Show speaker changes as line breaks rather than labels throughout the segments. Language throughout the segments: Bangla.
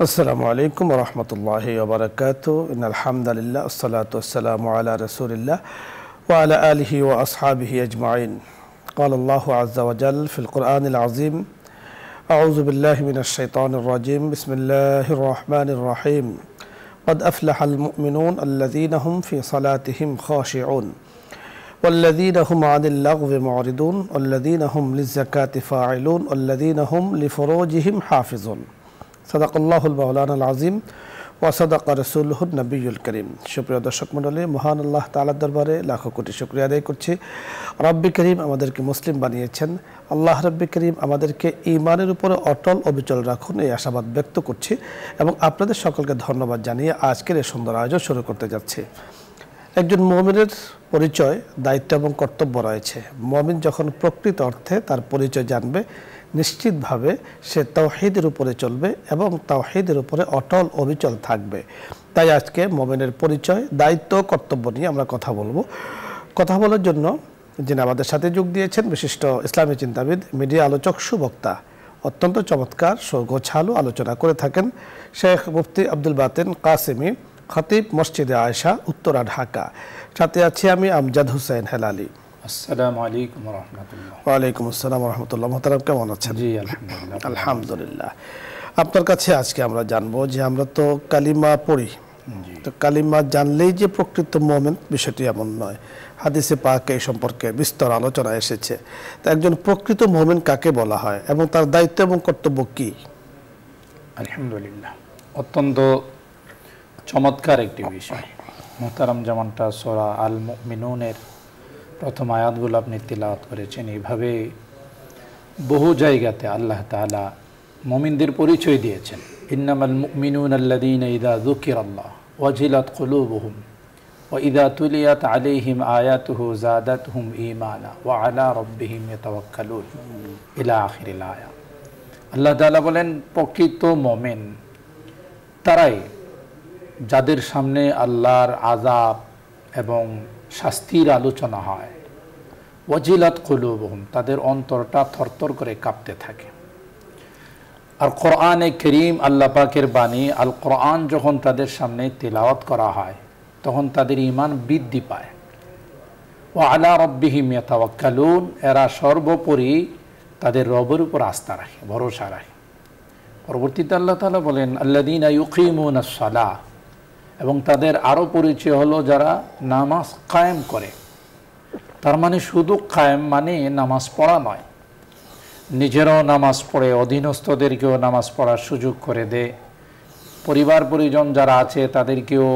আসসালামু আলাইকুম ওয়া রাহমাতুল্লাহি ওয়া বারাকাতুহু ইন্নাল হামদালিল্লাহ ওয়াসসালাতু ওয়াসসালামু আলা রাসূলিল্লাহ ওয়া আলা আলিহি ওয়া আসহাবিহি আজমাইন ক্বালা আল্লাহু আযজা ওয়া জাল্লা ফিল কুরআনিল আযীম আউযু বিল্লাহি মিনাশ শাইতানির রাজীম বিসমিল্লাহির রাহমানির রাহিম قد أفلح المؤمنون الذين هم في صلاتهم خاشعون والذين هم عن اللغو معرضون والذين هم للزكاة فاعلون والذين هم لفروجهم حافظون সাদাকাল্লাহুল মাওলানাল আযীম ওয়া সাদাকা রাসূলুহুন নবিয়্যুল কারীম। সুপ্রিয় দর্শক মণ্ডলী, মহান আল্লাহ তাআলার দরবারে লাখো কোটি শুকরিয়া আদায় করছি। রব্বি করিম আমাদেরকে মুসলিম বানিয়েছেন। আল্লাহ রব্বি করিম আমাদেরকে ঈমানের উপরে অটল অবিচল রাখুন, এই আশাবাদ ব্যক্ত করছি এবং আপনাদের সকলকে ধন্যবাদ জানিয়ে আজকের এই সুন্দর আয়োজন শুরু করতে যাচ্ছি। একজন মুমিনের পরিচয়, দায়িত্ব এবং কর্তব্য রয়েছে। মুমিন যখন প্রকৃত অর্থে তার পরিচয় জানবে, নিশ্চিতভাবে সে তাওহীদের উপরে চলবে এবং তাওহীদের উপরে অটল অবিচল থাকবে। তাই আজকে মুমিনের পরিচয়, দায়িত্ব, কর্তব্য নিয়ে আমরা কথা বলবো। কথা বলার জন্য যিনি আমাদের সাথে যোগ দিয়েছেন, বিশিষ্ট ইসলামী চিন্তাবিদ, মিডিয়া আলোচক, সুবক্তা, অত্যন্ত চমৎকার গোছালো আলোচনা করে থাকেন শেখ মুফতি আব্দুল বাতেন কাসেমি, খতিব, মসজিদে আয়েশা, উত্তরা, ঢাকা। সাথে আছি আমি আমজাদ হোসেন হেলালি।
আসসালামু আলাইকুম ওয়া রাহমাতুল্লাহ।
ওয়া আলাইকুম আসসালাম ওয়া রাহমাতুল্লাহ। মোহতারাম, কেমন আছেন?
জি আলহামদুলিল্লাহ।
আলহামদুলিল্লাহ। আপনার কাছে আজকে আমরা জানবো যে আমরা তো কালিমা পড়ি, তো কালিমা জানলেই যে প্রকৃত মুমিন বিষয়টি এমন নয়। হাদিসে পাকে এই সম্পর্কে বিস্তর আলোচনা এসেছে। তো একজন প্রকৃত মুমিন কাকে বলা হয় এবং তার দায়িত্ব এবং কর্তব্য কি?
আলহামদুলিল্লাহ, অত্যন্ত চমৎকার একটি বিষয়। মোহতারাম, যেমনটা সূরা আল মুমিনুনের প্রথম আয়াতগুলো আপনি তিলাওয়াত করেছেন, এইভাবে বহু জায়গাতে আল্লাহ তাআলা মুমিনদের পরিচয় দিয়েছেন। ইন্নামাল মুমিনুনা আল্লাযীনা ইযা যুকিরাল্লাহ ওয়াজিলাত কুলুবুহুম ওয়া ইযা তুলিয়াত আলাইহিম আয়াতুহু যাদাতহুম ঈমানা ওয়া আলা রাব্বিহিম ইয়াতাওয়াক্কালুন ইলা আখিরিল আয়াত। আল্লাহ তাআলা বলেন, প্রকৃত মুমিন তারাই যাদের সামনে আল্লাহর আযাব এবং শাস্তির আলোচনা হয়। ওয়াজিলাত কুলুবুহুম, তাদের অন্তরটা থরথর করে কাঁপতে থাকে। আর কোরআনে কারীম, আল্লাহ পাকের বাণী আল কোরআন যখন তাদের সামনে তিলাওয়াত করা হয়, তখন তাদের ঈমান বৃদ্ধি পায়। ওয়া আলা রাব্বিহিম ইয়াতাওয়াক্কালুন, এরা সর্বোপরি তাদের রবের উপর আস্থা রাখে, ভরসা রাখে। পরবর্তীতে আল্লাহ তাআলা বলেন, আল্লাযীনা ইউকিমুনাস সালাহ, এবং তাদের আরও পরিচয় হলো যারা নামাজ কায়েম করে। তার মানে শুধু কায়েম মানে নামাজ পড়া নয়, নিজেরও নামাজ পড়ে, অধীনস্থদেরকেও নামাজ পড়ার সুযোগ করে দেয়, পরিবার পরিজন যারা আছে তাদেরকেও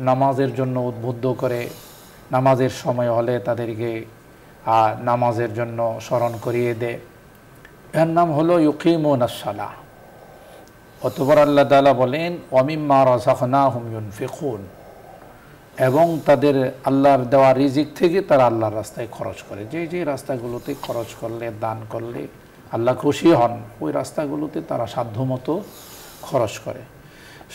নামাজের জন্য উদ্বুদ্ধ করে, নামাজের সময় হলে তাদেরকে নামাজের জন্য স্মরণ করিয়ে দেয়। এর নাম হলো ইউকিমুনাস সালাহ। অতঃপর আল্লাহ তাআলা বলেন, ওয়া মিম্মা রাযাকনাহুম ইউনফিকুন, এবং তাদের আল্লাহর দেওয়া রিজিক থেকে তারা আল্লাহর রাস্তায় খরচ করে। যে যে রাস্তাগুলোতে খরচ করলে, দান করলে আল্লাহ খুশি হন, ওই রাস্তাগুলোতে তারা সাধ্যমতো খরচ করে।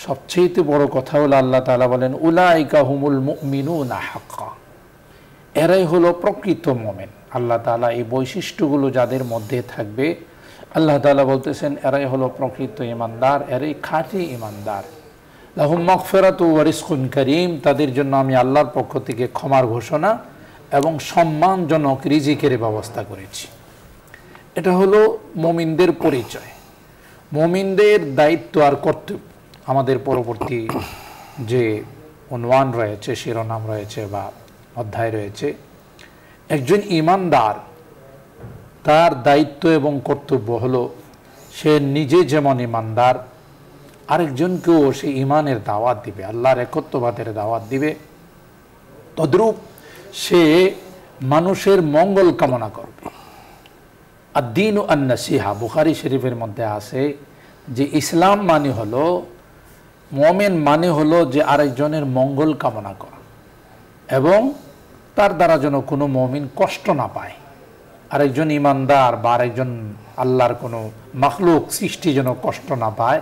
সবচেয়ে বড় কথা হলো আল্লাহ তাআলা বলেন, উলাইকা হুমুল মুমিনুনা হাক্কা, এরাই হলো প্রকৃত মুমিন। আল্লাহ তাআলা এই বৈশিষ্ট্যগুলো যাদের মধ্যে থাকবে, আল্লাহ তাআলা বলতেছেন এরাই হলো প্রকৃত ঈমানদার, এরাই খাঁটি ঈমানদার। লাহুম মাগফিরাতু ওয়া রিজকুন কারীম, তাদের জন্য আমি আল্লাহর পক্ষ থেকে ক্ষমার ঘোষণা এবং সম্মানজনক রিজিকের ব্যবস্থা করেছি। এটা হলো মুমিনদের পরিচয়, মুমিনদের দায়িত্ব আর কর্তব্য। আমাদের পরবর্তী যে উনওয়ান রয়েছে, শিরোনাম রয়েছে বা অধ্যায় রয়েছে, একজন ঈমানদার তার দায়িত্ব এবং কর্তব্য হলো সে নিজে যেমন ঈমানদার, আরেকজনকেও সে ঈমানের দাওয়াত দিবে, আল্লাহর একত্ববাদের দাওয়াত দিবে। তদ্রূপ সে মানুষের মঙ্গল কামনা করবে। আদ-দীনু আন-নাসিহা, বুখারী শরীফের মধ্যে আছে যে ইসলাম মানে হলো, মুমিন মানে হলো যে আরেকজনের মঙ্গল কামনা করা এবং তার দ্বারা যেন কোনো মুমিন কষ্ট না পায়। আরেকজন ঈমানদার বা আরেকজন আল্লাহর কোনো মাখলুক সৃষ্টি যেন কষ্ট না পায়,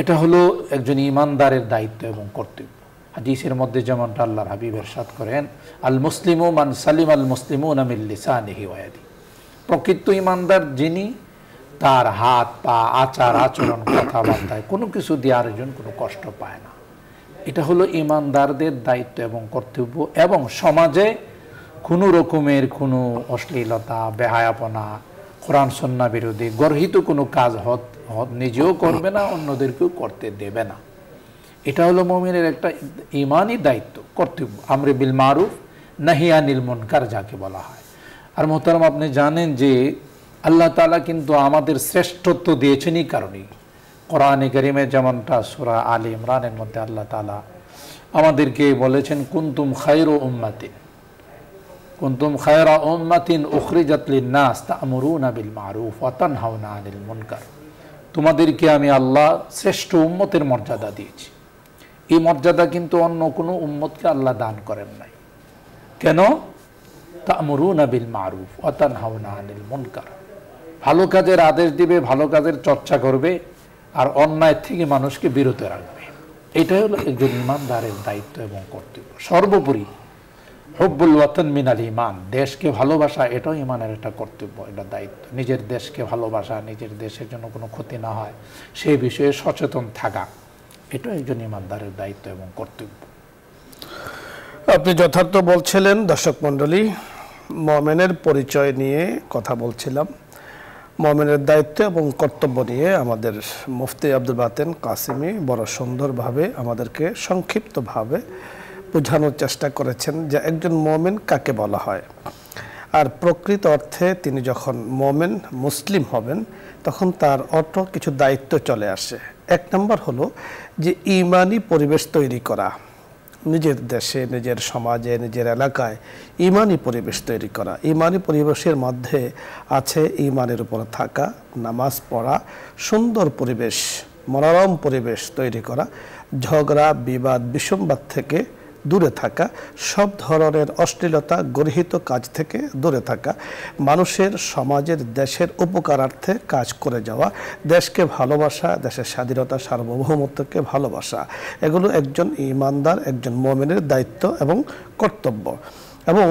এটা হলো একজন ঈমানদারের দায়িত্ব এবং কর্তব্য। হাদিসের মধ্যে যেমনটা আল্লাহর হাবিব ইরশাদ করেন, আল মুসলিমু মান সালিম আল মুসলিমুনা মিন লিসানিহি ওয়া ইয়াদিহি, প্রকৃত ঈমানদার যিনি তার হাত পা আচার আচরণ কথাবার্তায় কোনো কিছু দিয়ে আরেকজন কোনো কষ্ট পায় না। এটা হলো ইমানদারদের দায়িত্ব এবং কর্তব্য। এবং সমাজে কোনো রকমের কোনো অশ্লীলতা, বেহায়াপনা, কোরআন সুন্নাহ বিরোধী গর্হিত কোনো কাজ নিজেও করবে না, অন্যদেরকেও করতে দেবে না। এটা হলো মুমিনের একটা ইমানি দায়িত্ব, কর্তব্য। আমরে বিল মারুফ নাহি আনিল মুনকার যাকে বলা হয়। আর মোহতারাম, আপনি জানেন যে আল্লাহ তাআলা কিন্তু আমাদের শ্রেষ্ঠত্ব দিয়েছেন এই কারণেই। কোরআনে কারীমে যেমনটা সূরা আলে ইমরানের মধ্যে আল্লাহ তাআলা আমাদেরকে বলেছেন, কুনতুম খায়রা উম্মাতিন উখরিজাত লিন-নাস তা'মুরুনা বিল মারুফ ওয়া তানহাউনা আনিল মুনকার। তোমাদেরকে আমি আল্লাহ শ্রেষ্ঠ উম্মতের মর্যাদা দিয়েছি। এই মর্যাদা কিন্তু অন্য কোনো উম্মতকে আল্লাহ দান করেন নাই। কেন? তা'মুরুনা বিল মারুফ ওয়া তানহাউনা আনিল মুনকার। ভালো কাজের আদেশ দিবে, ভালো কাজের চর্চা করবে, আর অন্যায় থেকে মানুষকে বিরত রাখবে। এটাই হলো একজন ইমানদারের দায়িত্ব এবং কর্তব্য। সর্বোপরি হুব্বুল ওয়াতান মিনাল ঈমান, দেশকে ভালোবাসা এটাও ঈমানের একটা কর্তব্য, এটা দায়িত্ব। নিজের দেশকে ভালোবাসা, নিজের দেশের জন্য কোনো ক্ষতি না হয় সেই বিষয়ে সচেতন থাকা, এটাও একজন ঈমানদারের দায়িত্ব এবং কর্তব্য।
আপনি যথার্থ বলছিলেন। দর্শক মণ্ডলী, মুমিনের পরিচয় নিয়ে কথা বলছিলাম। মুমিনের দায়িত্ব এবং কর্তব্য নিয়ে আমাদের মুফতি আব্দুল বাতেন কাসেমী বড় সুন্দরভাবে আমাদেরকে সংক্ষিপ্তভাবে বোঝানোর চেষ্টা করেছেন যে একজন মুমিন কাকে বলা হয়। আর প্রকৃত অর্থে তিনি যখন মুমিন মুসলিম হবেন তখন তার অটো কিছু দায়িত্ব চলে আসে। এক নম্বর হলো যে ঈমানি পরিবেশ তৈরি করা, নিজের দেশে, নিজের সমাজে, নিজের এলাকায় ঈমানি পরিবেশ তৈরি করা। ঈমানি পরিবেশের মধ্যে আছে ঈমানের উপর থাকা, নামাজ পড়া, সুন্দর পরিবেশ, মনোরম পরিবেশ তৈরি করা, ঝগড়া বিবাদ বিসম্বাদ থেকে দূরে থাকা, সব ধরনের অশ্লীলতা গর্হিত কাজ থেকে দূরে থাকা, মানুষের, সমাজের, দেশের উপকারার্থে কাজ করে যাওয়া, দেশকে ভালোবাসা, দেশের স্বাধীনতা সার্বভৌমত্বকে ভালোবাসা, এগুলো একজন ঈমানদার, একজন মুমিনের দায়িত্ব এবং কর্তব্য। এবং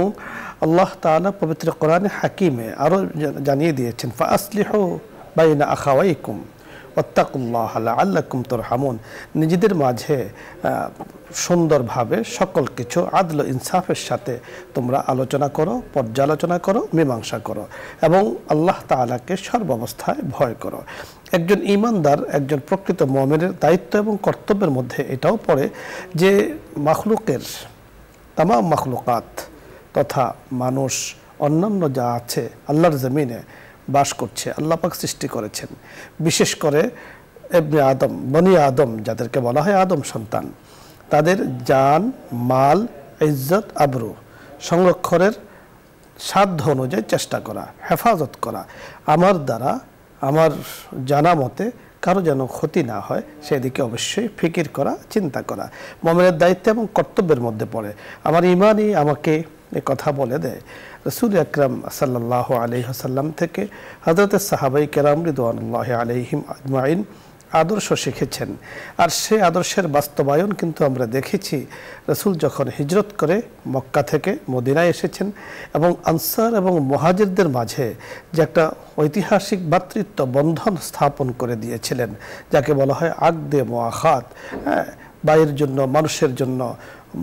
আল্লাহ তাআলা পবিত্র কোরআনে হাকিমে আরও জানিয়ে দিয়েছেন, ফাআসলিহু বাইনা আখাওয়াইকুম ওয়াত্তাকুল্লাহ লাআল্লাকুম তুরহামুন। নিজেদের মাঝে সুন্দরভাবে সকল কিছু আদল ইনসাফের সাথে তোমরা আলোচনা করো, পর্যালোচনা করো, মীমাংসা করো এবং আল্লাহ তাআলাকে সর্বাবস্থায় ভয় করো। একজন ঈমানদার, একজন প্রকৃত মুমিনের দায়িত্ব এবং কর্তব্যের মধ্যে এটাও পড়ে যে মাখলুকের, তামাম মাখলুকাত তথা মানুষ, অন্যান্য যা আছে আল্লাহর জমিনে বাস করছে, আল্লাহ পাক সৃষ্টি করেছেন, বিশেষ করে ইবনে আদম, বনি আদম যাদেরকে বলা হয় আদম সন্তান, তাদের জান, মাল, ইজ্জত, আবরু সংরক্ষণের সাধ্য অনুযায়ী চেষ্টা করা, হেফাজত করা। আমার দ্বারা, আমার জানা মতে কারো যেন ক্ষতি না হয় সেদিকে অবশ্যই ফিকির করা, চিন্তা করা মুমিনের দায়িত্ব এবং কর্তব্যের মধ্যে পড়ে। আমার ঈমানই আমাকে এ কথা বলে দেয়। রাসূল আকরাম সাল্লাল্লাহু আলাইহি ওয়াসাল্লাম থেকে হযরত সাহাবায়ে কেরাম রিদওয়ানুল্লাহি আলাইহিম আজমাইন আদর্শ শিখেছেন। আর সেই আদর্শের বাস্তবায়ন কিন্তু আমরা দেখেছি রাসূল যখন হিজরত করে মক্কা থেকে মদিনায় এসেছেন এবং আনসার এবং মুহাজিরদের মাঝে যে একটা ঐতিহাসিক ভ্রাতৃত্ব বন্ধন স্থাপন করে দিয়েছিলেন, যাকে বলা হয় আকদে মুআখাত। বাইরের জন্য, মানুষের জন্য,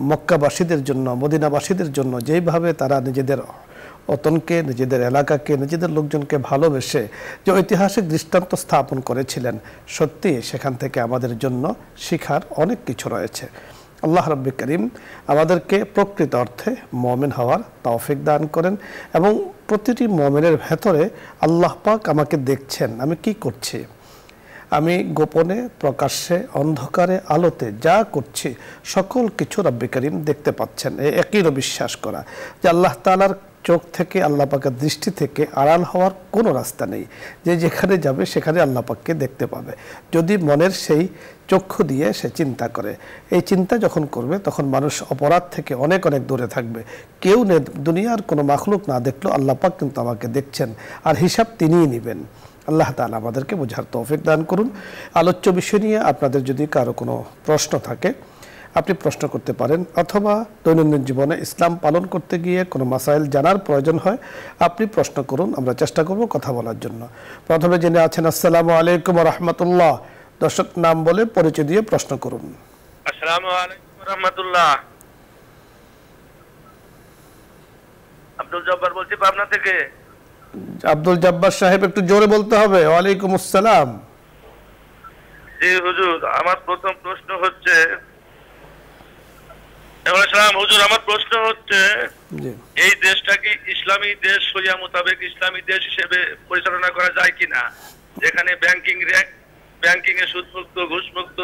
মক্কাবাসীদের জন্য, মদিনাবাসীদের জন্য যেইভাবে তারা নিজেদের অতনকে, নিজেদের এলাকাকে, নিজেদের লোকজনকে ভালোবেসে যে ঐতিহাসিক দৃষ্টান্ত স্থাপন করেছিলেন, সত্যি সেখান থেকে আমাদের জন্য শিখার অনেক কিছু রয়েছে। আল্লাহ রাব্বুল কারীম আমাদেরকে প্রকৃত অর্থে মুমিন হওয়ার তৌফিক দান করেন এবং প্রতিটি মুমিনের ভেতরে আল্লাহ পাক আমাকে দেখছেন, আমি কি করছি, আমি গোপনে, প্রকাশ্যে, অন্ধকারে, আলোতে যা করছি সকল কিছু রাব্বুল কারীম দেখতে পাচ্ছেন। একই বিশ্বাস করা যে আল্লাহ তাআলার চোখ থেকে, আল্লাহ পাকের দৃষ্টি থেকে আড়াল হওয়ার কোনো রাস্তা নেই। যে যেখানে যাবে সেখানে আল্লাহ পাককে দেখতে পাবে, যদি মনের সেই চক্ষু দিয়ে সে চিন্তা করে। এই চিন্তা যখন করবে তখন মানুষ অপরাধ থেকে অনেক অনেক দূরে থাকবে। কেউ দুনিয়ার কোনো মাখলুক না দেখলেও আল্লাহ পাক কিন্তু আমাকে দেখছেন, আর হিসাব তিনিই নেবেন। আল্লাহ তাআলা আমাদেরকে বোঝার তৌফিক দান করুন। আলোচ্য বিষয় নিয়ে আপনাদের যদি কারো কোনো প্রশ্ন থাকে আপনি প্রশ্ন করতে পারেন, অথবা দৈনন্দিন জীবনে ইসলাম পালন করতে গিয়ে কোনো মাসাইল জানার প্রয়োজন হয় আপনি প্রশ্ন করুন, আমরা চেষ্টা করব কথা বলার জন্য। প্রথমে জেনে আছেন, আসসালামু আলাইকুম ওয়া রাহমাতুল্লাহ। দর্শক নাম বলে পরিচয় দিয়ে প্রশ্ন করুন।
আসসালামু আলাইকুম ওয়া রাহমাতুল্লাহ। আব্দুল জব্বার বলছি পাবনা থেকে।
আব্দুল জব্বার সাহেব, একটু জোরে বলতে হবে। ওয়ালাইকুম আসসালাম।
জি হুজুর, আমার প্রথম প্রশ্ন হচ্ছে, হুজুর আমার প্রশ্ন হচ্ছে, এই দেশটা কি ইসলামী দেশ, শরিয়া মোতাবেক ইসলামী দেশ হিসেবে পরিচালনা করা যায় কিনা, যেখানে ব্যাংকিং এ সুদমুক্ত, ঘুষমুক্ত,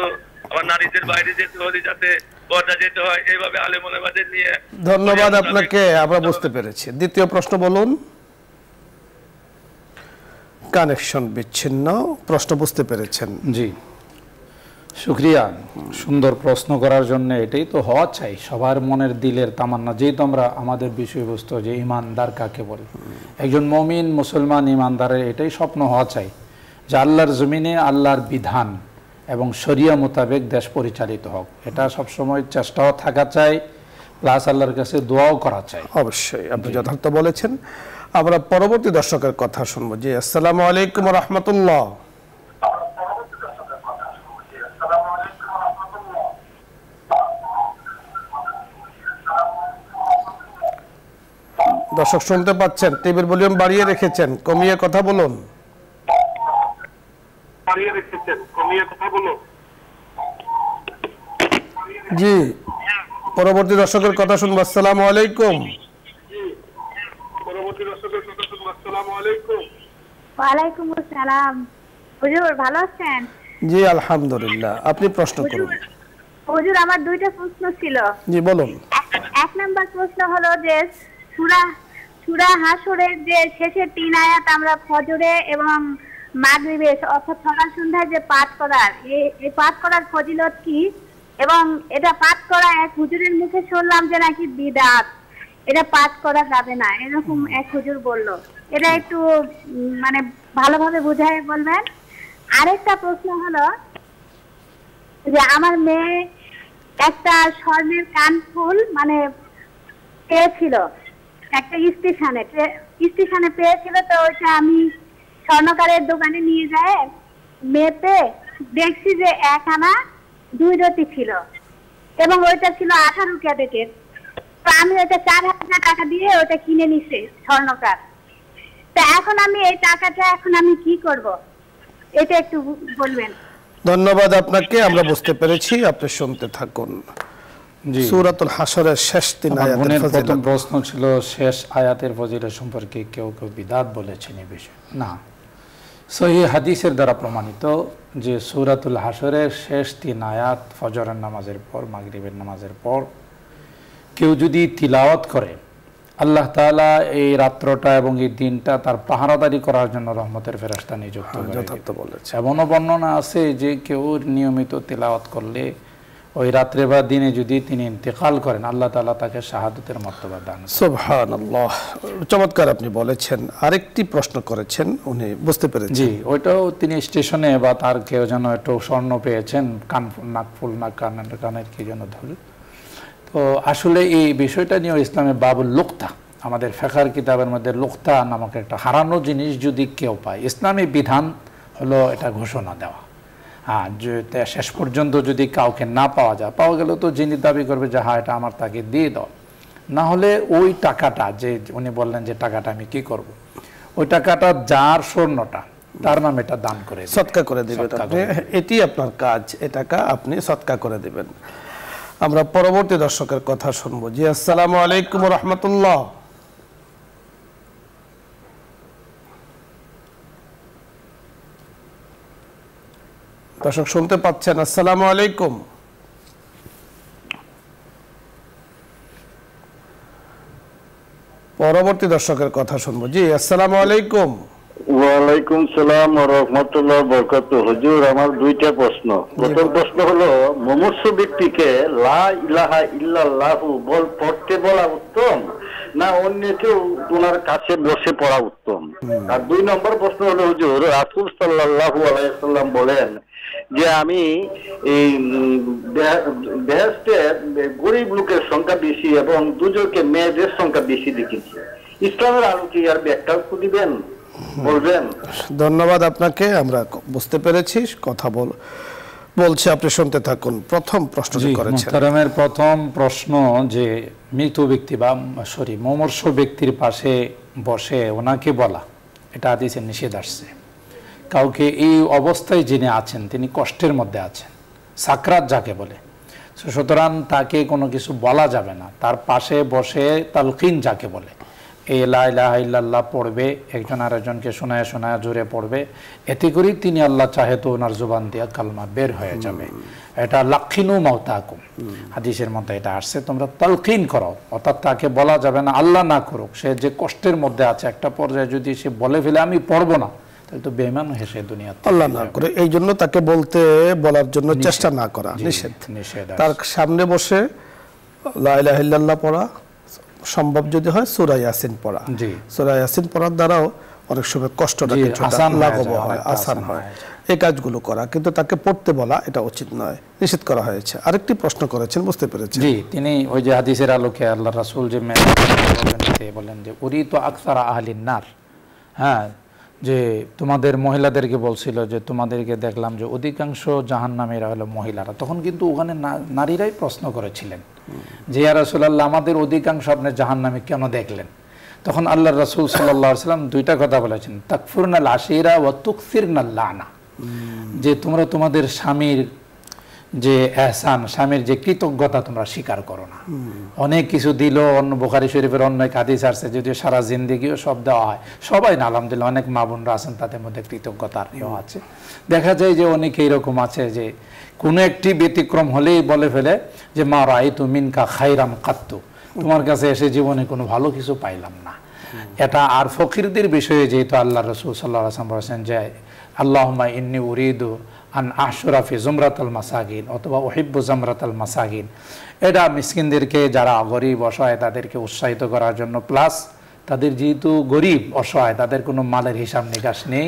আবার নারীদের বাইরে যেতে হলে যাতে পর্দা যেতে হয়, এইভাবে আলেম ওলামাদের নিয়ে।
ধন্যবাদ আপনাকে, আমরা বুঝতে পেরেছি। দ্বিতীয় প্রশ্ন বলুন। কানেকশন বিচ্ছিন্ন, প্রশ্ন বুঝতে পেরেছেন?
জি, শুক্রিয়া সুন্দর প্রশ্ন করার জন্য। এটাই তো হওয়া চাই সবার মনের দিলের তামান্না, যেহেতু আমরা আমাদের বিষয়বস্তু যে ইমানদার কাকে বলে, একজন মুমিন মুসলমান ইমানদারের এটাই স্বপ্ন হওয়া চাই যে আল্লাহর জমিনে আল্লাহর বিধান এবং শরিয়া মোতাবেক দেশ পরিচালিত হোক। এটা সবসময় চেষ্টাও থাকা চাই, প্লাস আল্লাহর কাছে দোয়াও করা চাই।
অবশ্যই আপনি যথার্থ বলেছেন। আমরা পরবর্তী দর্শকের কথা শুনবো। জি, আসসালামু আলাইকুম ওয়া রাহমাতুল্লাহ। দর্শক শুনতে পাচ্ছেন? টিভির ভলিউম বাড়িয়ে রেখেছেন, কমিয়ে কথা বলুন। জি, পরবর্তী দর্শকের কথা শুনবো। আসসালামু আলাইকুম।
ওয়ালাইকুম আসসালাম। হুজুর ভালো আছেন?
জি আলহামদুলিল্লাহ। আপনি প্রশ্ন করুন।
হুজুর আমার দুইটা প্রশ্ন ছিল।
জি বলুন।
এক নাম্বার প্রশ্ন হলো যে সূরা হাশরের যে শেষের 3 আয়াত আমরা ফজরে এবং মাগরিবে অর্থাৎ সকাল সন্ধ্যায় যে পাঠ করার, এই পাঠ করার ফজিলত কি, এবং এটা পাঠ করা এক হুজুরের মুখে শুনলাম যে নাকি বিদআত, এটা পাঠ করা যাবে না, এরকম এক হুজুর বলল। এটা একটু মানে ভালোভাবে বুঝাই বলবেন। আরেকটা প্রশ্ন হলো যে আমার মেয়ে একটা স্বর্ণের কানফুল মানে পেয়েছিল একটা স্টেশনে পেয়েছিল, তো ওইটা আমি স্বর্ণকারের দোকানে নিয়ে যায় মেপে দেখছি যে 1 আনা 2 রতি ছিল, এবং ওইটা ছিল 18 ক্যারেটের। তো আমি ওইটা 4000 টাকা দিয়ে ওটা কিনে নিছি স্বর্ণকার। তো এখন আমি এই টাকাটা এখন আমি কি করব, এটা একটু বলবেন।
ধন্যবাদ আপনাকে, আমরা বুঝতে পেরেছি, আপনি শুনতে থাকুন। সূরাতুল হাশরের শেষ 3 আয়াতের ফজিলত।
প্রথম প্রশ্ন ছিল শেষ আয়াতের ফজিলত সম্পর্কে কেউ কেউ বিদআত বলেছেন এই বিষয়ে। না, সহিহ হাদিসের দ্বারা প্রমাণিত যে সূরাতুল হাশরের শেষ 3 আয়াত ফজরের নামাজের পর, মাগরিবের নামাজের পর কেউ যদি তিলাওয়াত করে, আল্লাহ তাআলা এই রাত্রটা এবং এই দিনটা তার পাহারাদারি করার জন্য রহমতের ফেরেশতা নিযুক্ত করেন।
যথার্থ বলেছেন।
এমনও বর্ণনা আছে যে কেউ নিয়মিত তিলাওয়াত করলে ওই রাত্রে বা দিনে যদি তিনি ইন্তেকাল করেন, আল্লাহ তাআলা তাকে শাহাদাতের মর্তবা দান করেন।
সুবহানাল্লাহ, চমৎকার আপনি বলেছেন। আরেকটি প্রশ্ন করেছেন, উনি বুঝতে পেরেছেন।
জি, ওইটাও তিনি স্টেশনে বা তার কেউ যেন একটু স্বর্ণ পেয়েছেন, নাকফুল না কানের কি যেন ধরে। তো আসলে এই বিষয়টা নিয়ে ইসলামে বাবুল লুকতা, আমাদের ফিকহের কিতাবের মধ্যে লুকতা নামক একটা হারানো জিনিস যদি কেউ পায়, ইসলামী বিধান হলো এটা ঘোষণা দেওয়া। হ্যাঁ, যে শেষ পর্যন্ত যদি কাউকে না পাওয়া যায়, পাওয়া গেল তো যিনি দাবি করবে যে হ্যাঁ এটা আমার, তাকে দিয়ে দাও। না হলে ওই টাকাটা, যে উনি বললেন যে টাকাটা আমি কি করব, ওই টাকাটা যার স্বর্ণটা তার নামে এটা দান করে
সদকা করে দিবেন আপনি, এটি আপনার কাজ, এ টাকা আপনি সদকা করে দিবেন। আমরা পরবর্তী দর্শকের কথা শুনবো। জি, আসসালামু আলাইকুম ওয়া রাহমাতুল্লাহ। দর্শক শুনতে পাচ্ছেন? আসসালামু আলাইকুম। পরবর্তী দর্শকের কথা শুনবো। জি, আসসালামু আলাইকুম।
ওয়ালাইকুম সালাম ওয়া রাহমাতুল্লাহি ওয়া বারাকাতুহু। হুজুর আমার দুইটা প্রশ্ন। প্রথম প্রশ্ন হলো, মুমুর্ষু ব্যক্তিকে লা ইলাহা ইল্লাল্লাহু পড়তে বলা উত্তম না অন্য কেউ ওনার কাছে বসে পড়া উত্তম? আর 2 নম্বর প্রশ্ন হলো, হুজুর রাসূল সাল্লাল্লাহু আলাইহি ওয়াসাল্লাম বলেন যে আমি এই বেহেশতে গরিব লোকের সংখ্যা বেশি এবং দুজনকে মেয়েদের সংখ্যা বেশি দেখেছি। ইসলামের আলোকে আর ব্যাখ্যা দিবেন, বলবেন?
ধন্যবাদ আপনাকে, আমরা বুঝতে পেরেছি। কথা বলছে, আপনি শুনতে থাকুন। প্রথম প্রশ্ন করেছেন
মুহতারামের প্রথম প্রশ্ন যে মৃত ব্যক্তি বা মুমূর্ষ ব্যক্তির পাশে বসে ওনাকে বলা, এটা হাদিসে নিষেধ আসছে। কাউকে এই অবস্থায় যিনি আছেন তিনি কষ্টের মধ্যে আছেন, সাকরাত যাকে বলে, সুতরাং তাকে কোনো কিছু বলা যাবে না। তার পাশে বসে তালকিন যাকে বলে, এই লা ইলাহা ইল্লাল্লাহ পড়বে, একজন আরেকজনকে শোনায় শোনায় জোরে পড়বে, এতে করেই তিনি আল্লাহ চাহে তো ওনার জবান দিয়া কালমা বের হয়ে যাবে। এটা লাক্ষিনু মাউতাকুম, হাদিসের মধ্যে এটা আসছে, তোমরা তালকিন করো, অর্থাৎ তাকে বলা যাবে না, আল্লাহ না করুক, সে যে কষ্টের মধ্যে আছে একটা পর্যায়ে যদি সে বলে ফেলে আমি পড়বো না, তাহলে তো বেঈমান হেসে দুনিয়া
আল্লাহ না করে, এই জন্য তাকে বলার জন্য চেষ্টা না করা নিষেধ। তার সামনে বসে লা ইলাহা ইল্লাল্লাহ পড়া, সম্ভব যদি হয় সূরা ইয়াসিন পড়া। সূরা ইয়াসিন পড়ার দ্বারাও অনেক সময় কষ্টটা কিছুটা লাঘব হয়, আসান হয়, এই কাজগুলো করা। কিন্তু তাকে পড়তে বলা এটা উচিত নয়, নিষেধ করা হয়েছে। আরেকটি প্রশ্ন করেছেন, বুঝতে পেরেছেন?
জি, তিনি ওই যে হাদিসের আলোকে আল্লাহ রাসূল যে বলেন যে উরিতু আকসারা আহলিন নার, হ্যাঁ, যে তোমাদের মহিলাদেরকে বলছিল যে তোমাদেরকে দেখলাম যে অধিকাংশ জাহান্নামীরা হলো মহিলারা। তখন কিন্তু ওখানে নারীরাই প্রশ্ন করেছিলেন যে ইয়া রাসূলুল্লাহ, আমাদের অধিকাংশ আপনি জাহান্নামী কেন দেখলেন? তখন আল্লাহ রাসূল সাল্লাল্লাহু আলাইহি ওয়াসাল্লাম দুইটা কথা বলেছেন, তাকফুরনাল আশিরা ওয়া তুকসিরনাল লানা, যে তোমরা তোমাদের স্বামীর যে এহসান, স্বামীর যে কৃতজ্ঞতা তোমরা স্বীকার করো না। অনেক কিছু দিল, অন্য বুখারী শরীফের অন্য এক হাদিস আসছে, যদিও সারা জিন্দেগিও সব দেওয়া হয়, সবাই না, আলহামদুলিল্লাহ অনেক মা বোনরা আছেন তাদের মধ্যে কৃতজ্ঞতার ইয়েও আছে। দেখা যায় যে অনেকে এরকম আছে যে কোনো একটি ব্যতিক্রম হলেই বলে ফেলে যে মা রাআইতু মিনকা খাইরাম কাত্তু, তোমার কাছে এসে জীবনে কোনো ভালো কিছু পাইলাম না। এটা আর ফকিরদের বিষয়ে যেহেতু আল্লাহ রাসূল সাল্লাল্লাহু আলাইহি ওয়াসাল্লাম বলেছেন যে আল্লাহুম্মা ইন্নী উরিদু আন আশরা ফি জুমরাতাল মাসাকিন অথবা উহিব্বু জামরাতাল মাসাকিন, এটা মিসকিনদেরকে যারা গরিব অসহায় তাদেরকে উৎসাহিত করার জন্য, প্লাস তাদের যেহেতু গরিব অসহায় তাদের কোনো মালের হিসাব নিকাশ নেই,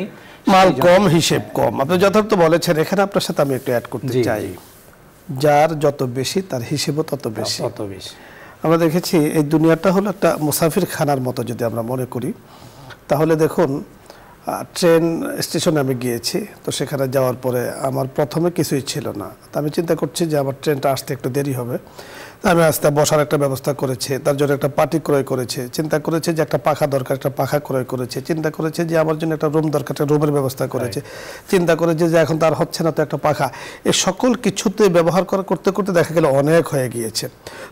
মাল কম, হিসেব কম। আপনি যথার্থ বলেছেন। এখানে আপনার সাথে আমি একটু অ্যাড করতে চাই, যার যত বেশি তার হিসেবও তত বেশি। আমরা দেখেছি এই দুনিয়াটা হলো একটা মুসাফির খানার মতো। যদি আমরা মনে করি তাহলে দেখুন, ট্রেন স্টেশনে আমি গিয়েছি, তো সেখানে যাওয়ার পরে আমার প্রথমে কিছুই ছিল না, তো আমি চিন্তা করছি যে আমার ট্রেনটা আসতে একটু দেরি হবে, আমি আস্তে বসার একটা ব্যবস্থা করেছে, তার জন্য একটা পাটি ক্রয় করেছে, চিন্তা করেছে যে একটা পাখা দরকার, একটা পাখা ক্রয় করেছে, চিন্তা করেছে যে আমার জন্য একটা রুম দরকার, একটা রুমের ব্যবস্থা করেছে, চিন্তা করেছে যে এখন তার হচ্ছে না তো একটা পাখা। এই সকল কিছুতে ব্যবহার করতে করতে দেখা গেল অনেক হয়ে গিয়েছে।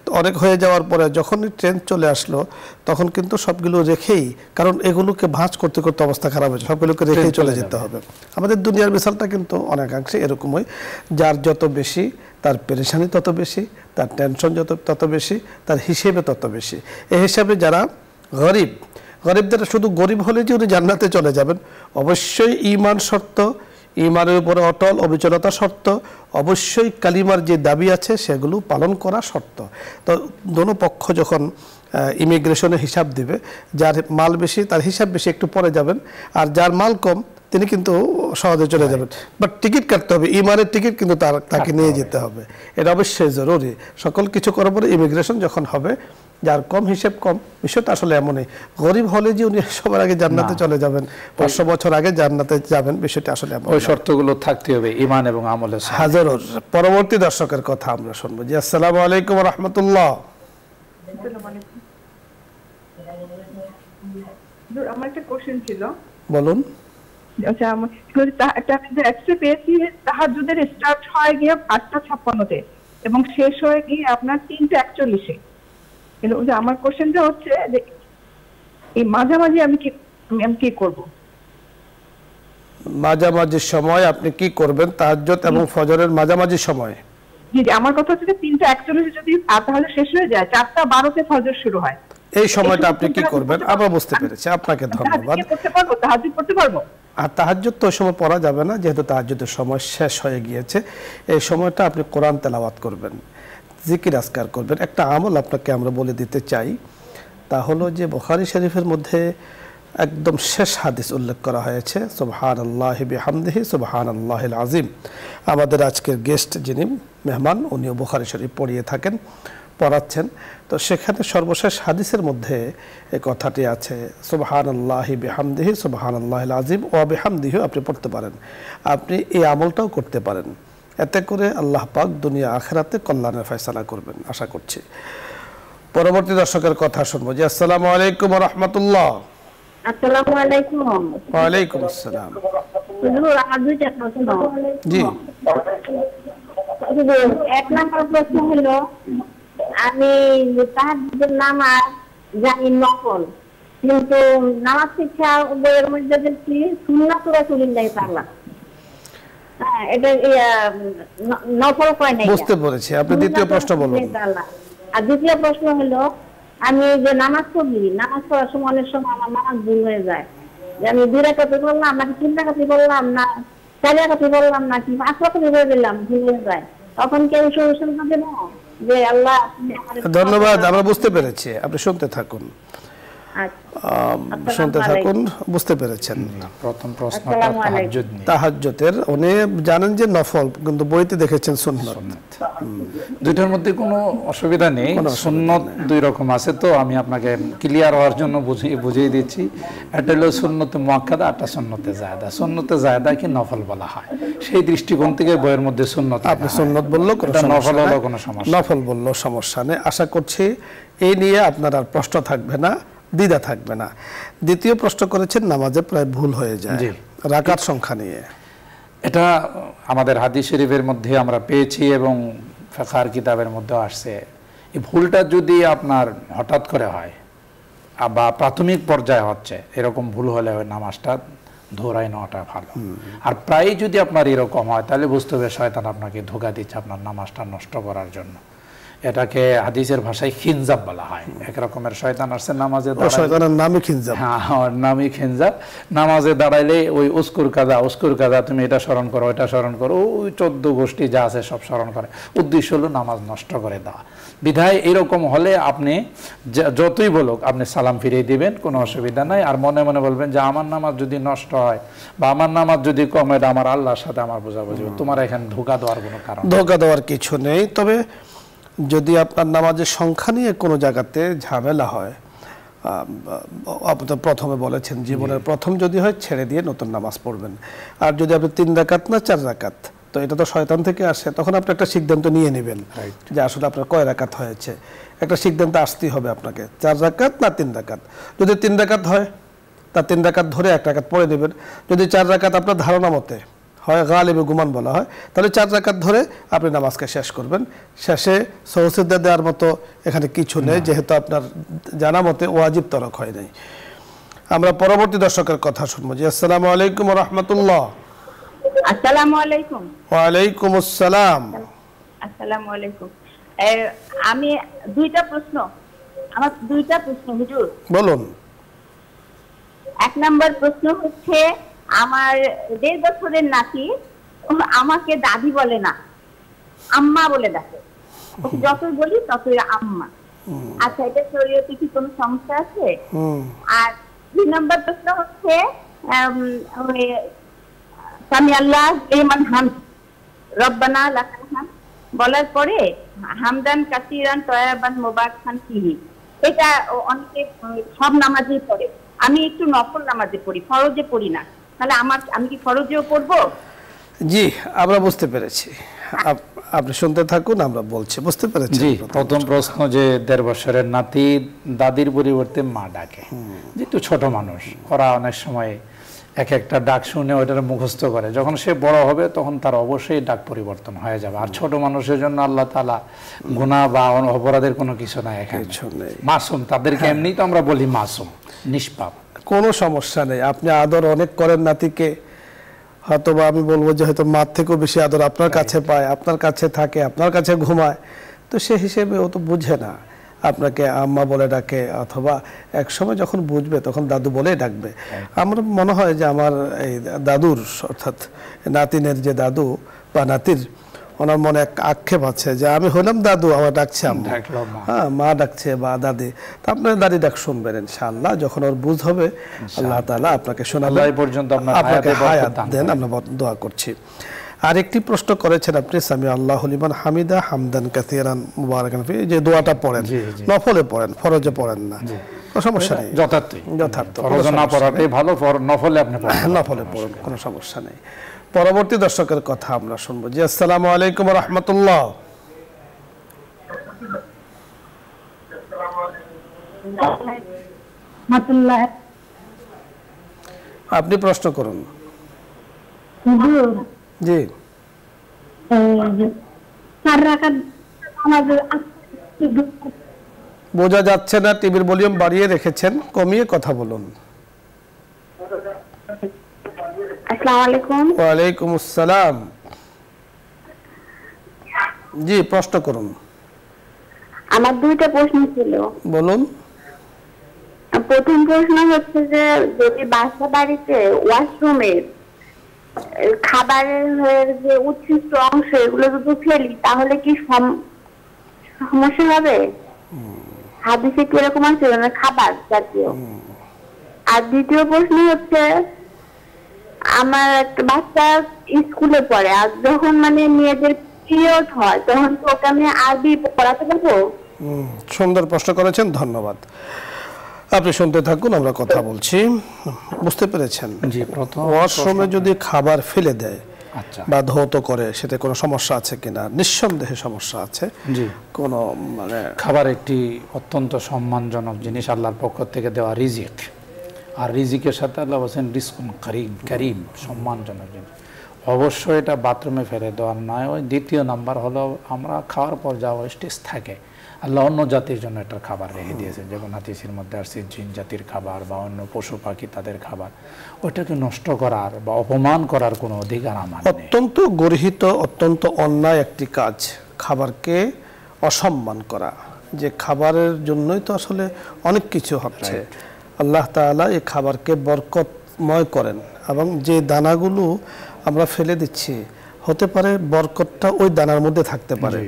তো অনেক হয়ে যাওয়ার পরে যখনই ট্রেন চলে আসলো তখন কিন্তু সবগুলো রেখেই, কারণ এগুলোকে ভাঁজ করতে করতে অবস্থা খারাপ হয়েছে, সবগুলোকে রেখেই চলে যেতে হবে। আমাদের দুনিয়ার মিসালটা কিন্তু অনেকাংশে এরকমই, যার যত বেশি তার পেরেশানি তত বেশি, তার টেনশন তত বেশি, তার হিসেবে তত বেশি। এই হিসাবে যারা গরিবদের, শুধু গরিব হলে যে উনি জান্নাতে চলে যাবেন, অবশ্যই ঈমান শর্ত, ঈমানের উপরে অটল অবিচলতা শর্ত, অবশ্যই কালিমার যে দাবি আছে সেগুলো পালন করা শর্ত। তো দোনো পক্ষ যখন ইমিগ্রেশনে হিসাব দিবে, যার মাল বেশি তার হিসাব বেশি, একটু পরে যাবেন, আর যার মাল কম তিনি কিন্তু সহজে চলে যাবেন। বাট টিকিট কাটতে হবে, ইমানের টিকিট কিন্তু তাকে নিয়ে যেতে হবে, এটা অবশ্যই জরুরি। সকল কিছু করার পরে ইমিগ্রেশন যখন হবে, যার কম হিসেব কম, বিষয়টা আসলে এমনই। গরিব হলে যে উনি সবার আগে জান্নাতে চলে যাবেন, 500 বছর আগে জান্নাতে যাবেন, বিষয়টা আসলে এমন।
ওই শর্তগুলো থাকতে হবে, ঈমান এবং আমলে
হাজারোর। পরবর্তী দর্শকের কথা আমরা শুনবো। জি, আসসালামু আলাইকুম ওয়া রাহমাতুল্লাহ।
আমার একটা কোশ্চেন ছিল।
বলুন।
আচ্ছা, একটা এক্সরে পেয়েছি, তাহাজ্জুদের স্টার্ট হয় গিয়ে 8:56-তে এবং শেষ হয়ে গিয়ে আপনার 3:41-এ। কিন্তু আমার কোশ্চেনটা হচ্ছে যে এই মাঝামাঝি আমি কি করব?
মাঝামাঝি সময় আপনি কি করবেন? তাহাজ্জুদ এবং ফজরের মাঝামাঝি সময়।
জি, আমার কথা হচ্ছে 3:41 যদি তাহলে শেষ হয়ে যায়, 4:12-তে ফজর শুরু হয়,
এই সময়টা আপনি কি করবেন? আমরা বুঝতে পেরেছি, আপনাকে ধন্যবাদ।
তাহাজ্জুদ পড়তে পারবো?
আর তাহাজ্জুদ তো ওই সময় পড়া যাবে না, যেহেতু তাহাজ্জুদের সময় শেষ হয়ে গিয়েছে। এই সময়টা আপনি কোরআন তেলাওয়াত করবেন, জিকির আজকার করবেন। একটা আমল আপনাকে আমরা বলে দিতে চাই, তা হলো যে বুখারী শরীফের মধ্যে একদম শেষ হাদিস উল্লেখ করা হয়েছে, সুবহানাল্লাহি বিহামদিহি সুবহানাল্লাহিল আযীম। আমাদের আজকের গেস্ট যিনি মেহমান, উনিও বুখারী শরীফ পড়াচ্ছেন। তো সেখানে সর্বশেষ হাদিসের মধ্যে এই কথাটি আছে, সুবহানাল্লাহি বিহামদিহি সুবহানাল্লাহিল আযীম ওয়া বিহামদিহি আপনি পড়তে পারেন, আপনি এই আমলটাও করতে পারেন। এতে করে আল্লাহ পাক দুনিয়া আখিরাতে কল্যাণের ফয়সালা করবেন আশা করছি। পরবর্তী দর্শকের কথা শুনবো। জি, আসসালামু আলাইকুম ওয়া রাহমাতুল্লাহ।
আসসালামু আলাইকুম।
ওয়া আলাইকুম আসসালাম।
হুজুর, আমার দুইটা প্রশ্ন।
জি।
এক নম্বর প্রশ্ন হলো, আমি তাহাজ্জুদের নামাজ জানি নফল, কিন্তু নামাজ শিক্ষা বইয়ের মধ্যে দেখছি সুন্নাত রাসূলুল্লাহ পারলাম। এটা নফল কয় নাই।
বুঝতে পেরেছি, আপনি দ্বিতীয় প্রশ্ন বলুন।
আর দ্বিতীয় প্রশ্ন হলো, আমি যে নামাজ পড়ি, নামাজ পড়ার সময় অনেক সময় আমার নামাজ ভুল হয়ে যায়, যে আমি 2 রাকাতে পড়লাম নাকি 3 রাকাতে পড়লাম না 4 রাকাতে পড়লাম নাকি 5 রাকাতে পড়ে দিলাম, ভুল হয়ে যায়, তখন কি আমি সলিউশন পাবো না যে আল্লাহ?
ধন্যবাদ, আমরা বুঝতে পেরেছি, আপনি শুনতে থাকুন। শুনতে থাকুন, বুঝতে পেরেছেন।
প্রথম প্রশ্নটা তাহাজ্জুদ নিয়ে।
তাহাজ্জুদের উনি জানেন যে নফল, কিন্তু বইতে দেখেছেন সুন্নাত।
দুইটার মধ্যে কোনো অসুবিধা নেই, সুন্নত 2 রকম আছে। তো আমি আপনাকে ক্লিয়ার হওয়ার জন্য বুঝিয়ে দিচ্ছি। একটা হলো সুন্নতে মুআক্কাদা, একটা সুন্নতে জায়েদা। সুন্নতে জায়েদা কি নফল বলা হয়, সেই দৃষ্টিকোণ থেকে বইয়ের মধ্যে সুন্নত।
আপনি সুন্নত বললো কোনো
নফল হলো কোনো সমস্যা,
নফল বললো সমস্যা নেই। আশা করছি এই নিয়ে আপনার আর প্রশ্ন থাকবে না, দ্বিধা থাকবে না। দ্বিতীয় প্রশ্ন করেছেন নামাজে প্রায় ভুল হয়ে যায় রাকাত সংখ্যা নিয়ে।
এটা আমাদের হাদিস শরীফের মধ্যে আমরা পেয়েছি এবং ফিকহের কিতাবের মধ্যে আসছে। এই ভুলটা যদি আপনার হঠাৎ করে হয় বা প্রাথমিক পর্যায়ে হচ্ছে, এরকম ভুল হলে ওই নামাজটা ধরাই নেওয়াটা ভালো। আর প্রায় যদি আপনার এরকম হয়, তাহলে বুঝতে হবে শয়তান আপনাকে ধোঁকা দিচ্ছে আপনার নামাজটা নষ্ট করার জন্য। এটাকে হাদিসের ভাষায় খিনজাব বলা হয়। এক রকমের শয়তান আসছে নামাজে,
শয়তানের নামই খিনজাব।
হ্যাঁ, নামই খিনজাব। নামাজে দাঁড়াইলে ওই উস্কুর কাদা, তুমি এটা স্মরণ করো, এটা স্মরণ করো, ওই 14 গোষ্ঠী যা আছে সব স্মরণ করে। উদ্দেশ্য হলো নামাজ নষ্ট করে দেওয়া। বিধায় এরকম হলে আপনি যতই বলুক আপনি সালাম ফিরিয়ে দিবেন, কোনো অসুবিধা নাই। আর মনে মনে বলবেন যে আমার নামাজ যদি নষ্ট হয় বা আমার নামাজ যদি কম, এটা আমার আল্লাহর সাথে আমার বোঝাবুঝি। তোমার এখানে ধোঁকা দেওয়ার কোনো কারণ,
ধোঁকা দেওয়ার কিছু নেই। তবে যদি আপনার নামাজের সংখ্যা নিয়ে কোনো জায়গাতে ঝামেলা হয়, আপনি তো প্রথমে বলেছেন জীবনের প্রথম যদি হয় ছেড়ে দিয়ে নতুন নামাজ পড়বেন। আর যদি আপনি 3 রাকাত না 4 রাকাত, তো এটা তো শয়তান থেকে আসে, তখন আপনি একটা সিদ্ধান্ত নিয়ে নেবেন যে আসলে আপনার কয় রাকাত হয়েছে। একটা সিদ্ধান্ত আসতেই হবে আপনাকে, 4 রাকাত না 3 রাকাত। যদি 3 রাকাত হয়, তা 3 রাকাত ধরে 1 রাকাত পড়ে নেবেন। যদি 4 রাকাত আপনার ধারণা মতে হয়, গালিবে গুমান বলা হয়, তাহলে 4 রাকাত ধরে আপনি নামাজকে শেষ করবেন। শেষে সহসিদ্ধা দেওয়ার মতো এখানে কিছু নেই, যেহেতু আপনার জানা মতে ওয়াজিব তরক হয় নাই। আমরা পরবর্তী দর্শকের কথা শুনবো। জি, আসসালামু আলাইকুম ওয়া রাহমাতুল্লাহ।
আসসালামু আলাইকুম।
ওয়া আলাইকুম আসসালাম।
আসসালামু আলাইকুম। আমি 2টা প্রশ্ন, আমার 2টা প্রশ্ন হুজুর।
বলুন।
1 নম্বর প্রশ্ন হচ্ছে, আমার 1.5 বছরের নাতি আমাকে দাদি বলে না, আম্মা বলে ডাকে। ওকে যতই বলি ততই আম্মা। আচ্ছা, এটা শরীয়তে কি কোনো সমস্যা আছে? আর 2 নম্বর প্রশ্ন হচ্ছে, সামি আল্লাহ লিমান হামদ, রব্বানা লাকাল হামদ বলার পরে হামদান কাসিরান তয়্যিবান মুবারাকান ফিহি, এটা অনেকে সব নামাজেই পড়ে। আমি একটু নফল নামাজে পড়ি, ফরজে পড়ি না, তাহলে আমি কি ফরজেও পড়ব?
জি, আমরা বুঝতে পেরেছি, আপনি শুনতে থাকুন, আমরা বলছি। বুঝতে পেরেছি।
জি, প্রথম প্রশ্ন যে 1.5 বছরের নাতি দাদির পরিবর্তে মা ডাকে, যেহেতু ছোট মানুষ, ওরা অনেক সময় এক একটা ডাক শুনে ওইটার মুখস্থ করে। যখন সে বড় হবে তখন তার অবশ্যই ডাক পরিবর্তন হয়ে যাবে। আর ছোট মানুষের জন্য আল্লাহ তাআলা গুনাহ বা অপরাধের কোনো কিছু নাই, এখানে মাসুম। তাদেরকে এমনি তো আমরা বলি মাসুম, নিষ্পাপ,
কোনো সমস্যা নেই। আপনি আদর অনেক করেন নাতিকে, হয়তো বা আমি বলবো যে হয়তো মার থেকেও বেশি আদর আপনার কাছে পায়, আপনার কাছে থাকে, আপনার কাছে ঘুমায়। তো সে হিসেবে ও তো বুঝে না, আপনাকে আম্মা বলে ডাকে, অথবা এক সময় যখন বুঝবে তখন দাদু বলেই ডাকবে। আমার মনে হয় যে আমার এই দাদুর, অর্থাৎ নাতিনের যে দাদু বা নাতির, ওনার মনে এক আক্ষেপ আছে যে আমি হলাম দাদু, আমার ডাকছে আম্মা,
ডাকলো মা।
হ্যাঁ মা ডাকছে বা দাদি। তা আপনার দাদি ডাক শুনবেন ইনশাআল্লাহ, যখন ওর বুঝ হবে আল্লাহ তাআলা আপনাকে শোনাবেন।
আল্লাহ এই পর্যন্ত
আপনাকে হায়াত দেন, আমরা দোয়া করছি। আরেকটি প্রশ্ন করেছেন আপনি, সামি আল্লাহু লিমান হামিদা হামদান কাসীরান মুবারাকান ফি, যে দোয়াটা পড়েন নফলে পড়েন, ফরজে পড়েন না, কোনো সমস্যা নেই, যথার্থ।
ফরজে না পড়াটাই ভালো, নফলে আপনি পড়েন,
নফলে পড়ুন, কোনো সমস্যা নেই। পরবর্তী দর্শকের কথা আমরা শুনবো। জি আসসালামু আলাইকুম ওয়া রাহমাতুল্লাহ। আপনি প্রশ্ন করুন। জি, বোঝা যাচ্ছে না, টিভির ভলিউম বাড়িয়ে রেখেছেন, কমিয়ে কথা বলুন।
আসসালামু আলাইকুম।
ওয়ালাইকুম আসসালাম। জি, প্রশ্ন করুন।
আমার দুইটা প্রশ্ন ছিল।
বলুন।
প্রথম প্রশ্ন হচ্ছে যে যদি বাসা বাড়িতে ওয়াশরুমের খাবারের যে উচ্ছিষ্ট অংশ এগুলো যদি ফেলি তাহলে কি সমস্যা হবে? হাদিসে কি এরকম আছে মানে খাবার জাতীয়? আর দ্বিতীয় প্রশ্ন হচ্ছে আমার একটা বাচ্চা স্কুলে পড়ে, আর যখন মানে মেয়েদের পিরিয়ড হয় তখন তো ওকে আমি আরবি পড়াতে পারবো?
সুন্দর প্রশ্ন করেছেন, ধন্যবাদ। আপনি শুনতে থাকুন, আমরা কথা বলছি। বুঝতে পেরেছেন?
জি, প্রথম
ওয়াশরুমে যদি খাবার ফেলে দেয় বা ধৌত করে, সেটা কোনো সমস্যা আছে কিনা? নিঃসন্দেহে সমস্যা আছে।
জি,
কোনো মানে
খাবার একটি অত্যন্ত সম্মানজনক জিনিস, আল্লাহর পক্ষ থেকে দেওয়া রিজিক। আর রিজিকের সাথে আল্লাহ বলছেন রিজকুন কারীম, সম্মানজনক জিনিস। অবশ্যই এটা বাথরুমে ফেলে দেওয়ার নয়। ওই দ্বিতীয় নাম্বার হলো আমরা খাওয়ার পর যা ওয়েস্টেজ থাকে, আল্লাহ অন্য জাতির জন্য একটা খাবার রেখে দিয়েছে, যেমন হাদিসের মধ্যে আসছে জিন জাতির খাবার বা অন্য পশু পাখি তাদের খাবার, ওইটাকে নষ্ট করার বা অপমান করার কোনো অধিকার আমার নেই।
অত্যন্ত গর্হিত, অত্যন্ত অন্যায় একটি কাজ খাবারকে অসম্মান করা। যে খাবারের জন্যই তো আসলে অনেক কিছু হচ্ছে। আল্লাহ তাআলা এই খাবারকে বরকতময় করেন, এবং যে দানাগুলো আমরা ফেলে দিচ্ছি হতে পারে বরকতটা ওই দানার মধ্যে থাকতে পারে।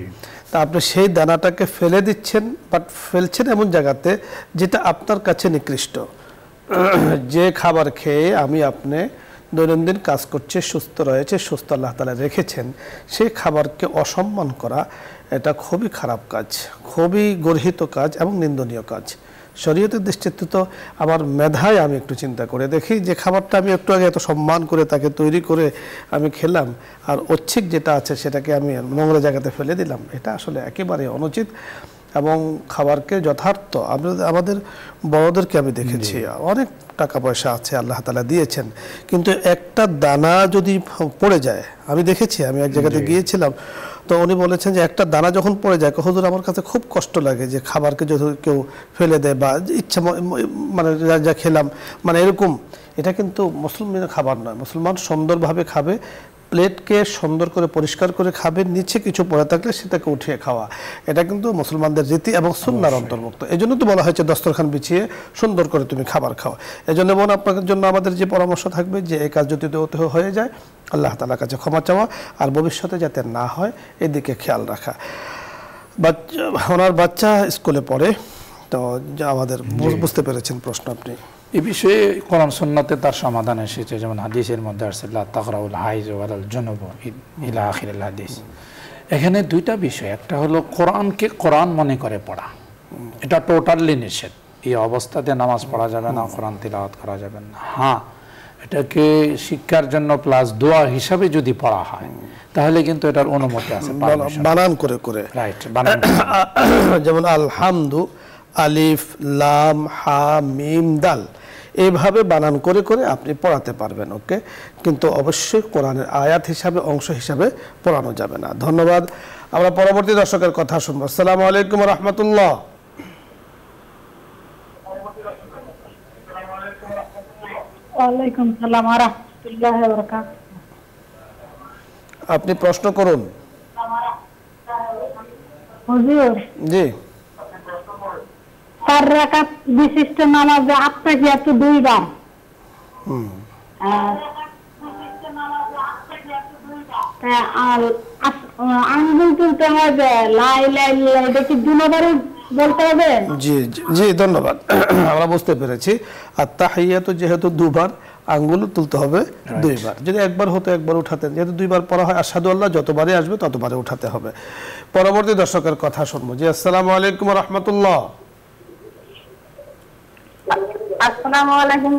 তা আপনি সেই দানাটাকে ফেলে দিচ্ছেন, বাট ফেলছেন এমন জায়গাতে যেটা আপনার কাছে নিকৃষ্ট। যে খাবার খেয়ে আমি আপনি দৈনন্দিন কাজ করছে, সুস্থ রয়েছে, সুস্থ আল্লাহ তাআলা রেখেছেন, সেই খাবারকে অসম্মান করা এটা খুবই খারাপ কাজ, খুবই গর্হিত কাজ এবং নিন্দনীয় কাজ। শরীয়তের দৃষ্টিতে তো আমার মেধায় আমি একটু চিন্তা করে দেখি যে খাবারটা আমি একটু আগে এত সম্মান করে তাকে তৈরি করে আমি খেলাম, আর ঐচ্ছিক যেটা আছে সেটাকে আমি নোংরা জায়গাতে ফেলে দিলাম, এটা আসলে একেবারে অনুচিত। এবং খাবারকে যথার্থ আমাদের বড়দেরকে আমি দেখেছি, অনেক টাকা পয়সা আছে আল্লাহ তাআলা দিয়েছেন, কিন্তু একটা দানা যদি পড়ে যায়, আমি দেখেছি, আমি এক জায়গাতে গিয়েছিলাম, তো উনি বলেছেন যে একটা দানা যখন পড়ে যায়, হুজুর আমার কাছে খুব কষ্ট লাগে যে খাবারকে যদি কেউ ফেলে দেয় বা ইচ্ছা মানে যা খেলাম মানে এরকম, এটা কিন্তু মুসলমানের খাবার নয়। মুসলমান সুন্দরভাবে খাবে, প্লেটকে সুন্দর করে পরিষ্কার করে খাবে, নিচে কিছু পড়ে থাকলে সেটাকে উঠিয়ে খাওয়া, এটা কিন্তু মুসলমানদের রীতি এবং সুন্নাহর অন্তর্ভুক্ত। এই জন্য তো বলা হয়েছে দস্তরখান বিছিয়ে সুন্দর করে তুমি খাবার খাও। এই জন্য বোন, আপনাদের জন্য আমাদের যে পরামর্শ থাকবে যে এই কাজ যদি হয়ে যায় আল্লাহ তাআলার কাছে ক্ষমা চাওয়া, আর ভবিষ্যতে যাতে না হয় এদিকে খেয়াল রাখা। ওনার বাচ্চা স্কুলে পড়ে, তো আমাদের বুঝতে পেরেছেন প্রশ্ন আপনি।
এই বিষয়ে কোরআন সুন্নাতে তার সমাধান এসেছে, যেমন হাদিসের মধ্যে আসছে লা তাকরাউল হাইজ ওয়াল জুনুব ইলা আখিরিল হাদিস। এখানে দুইটা বিষয়, একটা হলো কোরআনকে কোরআন মনে করে পড়া, এটা টোটালি নিষেধ। এই অবস্থাতে নামাজ পড়া যাবে না, কোরআন তিলাওয়াত করা যাবে না। হ্যাঁ, এটাকে শিক্ষার জন্য প্লাস দোয়া হিসাবে যদি পড়া হয় তাহলে কিন্তু এটার অনুমতি আছে,
বানান করে করে,
রাইট, বানান
যেমন আলহামদু আলিফ লাম হা মিম দাল, এইভাবে বানান করে করে আপনি পড়াতে পারবেন, ওকে। কিন্তু অবশ্যই কোরআনের আয়াত হিসাবে, অংশ হিসাবে পড়ানো যাবে না। ধন্যবাদ। আমরা পরবর্তী দর্শকের কথা শুনবো। আসসালামু আলাইকুম ওয়া রাহমাতুল্লাহ।
ওয়ালাইকুম সালাম ওয়া রাহমাতুল্লাহি ওয়া বারাকাতুহু।
আপনি প্রশ্ন করুন।
হুজুর,
জি,
4 রাকাত বিশিষ্ট নামাজে আত্তাহিয়াত 2 বার, আঙ্গুল তুলতে হবে, লা ইলাহা ইল্লাল্লাহ, এটা কি দুবারে বলতে হবে?
জি জি ধন্যবাদ, আমরা বুঝতে পেরেছি। আর তাহিয়াতু যেহেতু দুবার, আঙ্গুল তুলতে হবে দুইবার। যদি একবার হতো একবার উঠাতেন, যেহেতু দুইবার পড়া হয় আশহাদু আল্লাহ যতবারই আসবে ততবারে উঠাতে হবে। পরবর্তী দর্শকের কথা শুনবো। জি আসসালামু আলাইকুম ওয়া রাহমাতুল্লাহ।
আসসালামু আলাইকুম।